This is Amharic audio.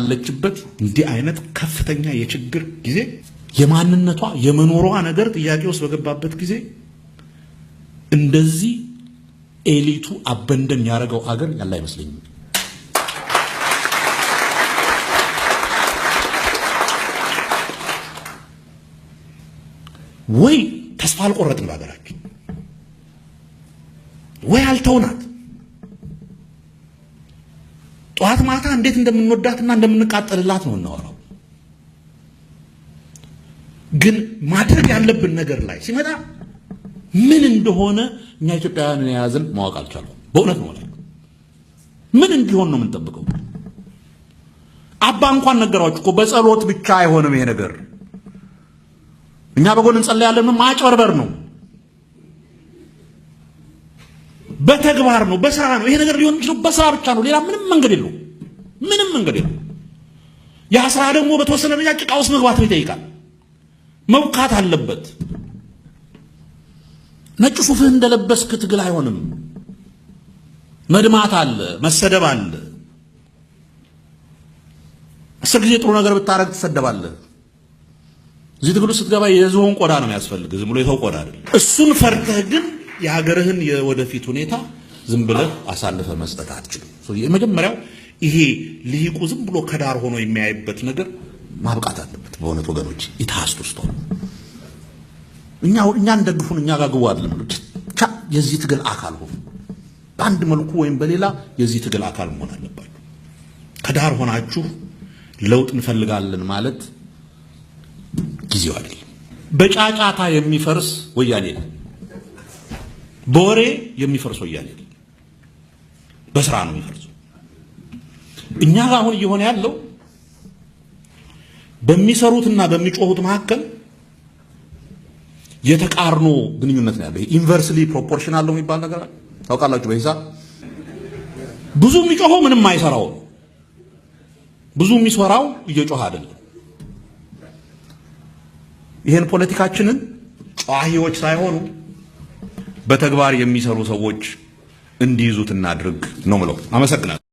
ባለችበት እንዲህ አይነት ከፍተኛ የችግር ጊዜ የማንነቷ የመኖሯ ነገር ጥያቄ ውስጥ በገባበት ጊዜ እንደዚህ ኤሊቱ አበንደን ያረጋው አገር ያለ አይመስለኝም። ወይ ተስፋ አልቆረጥን በሀገራችን ወይ አልተውናት። ጧት ማታ እንዴት እንደምንወዳትና እንደምንቃጠልላት ነው እናወራው። ግን ማድረግ ያለብን ነገር ላይ ሲመጣ ምን እንደሆነ እኛ ኢትዮጵያውያን የያዝን ማወቅ አልቻልኩም። በእውነት ነው ማለት ምን እንዲሆን ነው የምንጠብቀው? አባ እንኳን ነገሯችሁ እኮ በጸሎት ብቻ አይሆንም ይሄ ነገር። እኛ በጎን እንጸልያለን፣ ማጭበርበር ነው፣ በተግባር ነው፣ በስራ ነው። ይሄ ነገር ሊሆን የሚችለው በስራ ብቻ ነው። ሌላ ምንም መንገድ የለው፣ ምንም መንገድ የለው። ያ ስራ ደግሞ በተወሰነ ደረጃ ጭቃ ውስጥ መግባት ይጠይቃል፣ መውካት አለበት። ነጭ ሱፍህ እንደለበስክ ትግል አይሆንም። መድማት አለ፣ መሰደብ አለ። 10 ጊዜ ጥሩ ነገር ብታረግ ትሰደባለህ። እዚህ ትግሉ ስትገባ የዝሆን ቆዳ ነው የሚያስፈልግ፣ ዝም ብሎ የሰው ቆዳ አይደለም። እሱን ፈርተህ ግን የሀገርህን የወደፊት ሁኔታ ዝም ብለህ አሳልፈህ መስጠት አትችልም። የመጀመሪያው ይሄ ልሂቁ ዝም ብሎ ከዳር ሆኖ የሚያይበት ነገር ማብቃት አለበት። በእውነት ወገኖች ኢታስቱ ስቶ እኛን ደግፉን፣ እኛ ጋር ግቡ አይደለም ብቻ የዚህ ትግል አካል ሆኑ። በአንድ መልኩ ወይም በሌላ የዚህ ትግል አካል መሆን አለባችሁ። ከዳር ሆናችሁ ለውጥ እንፈልጋለን ማለት ጊዜው አይደለም። በጫጫታ የሚፈርስ ወያኔ ነው። በወሬ የሚፈርስ ወያኔ ነው። በስራ ነው የሚፈርሰው። እኛ ጋር አሁን እየሆነ ያለው በሚሰሩትና በሚጮሁት መካከል የተቃርኖ ግንኙነት ነው ያለው። ኢንቨርስሊ ፕሮፖርሽናል ነው የሚባል ነገር ታውቃላችሁ በሂሳብ። ብዙ የሚጮኸው ምንም አይሰራው፣ ብዙ የሚሰራው እየጮኸ አይደለም። ይሄን ፖለቲካችንን ጨዋሂዎች ሳይሆኑ በተግባር የሚሰሩ ሰዎች እንዲይዙት እናድርግ ነው ምለው። አመሰግናለሁ።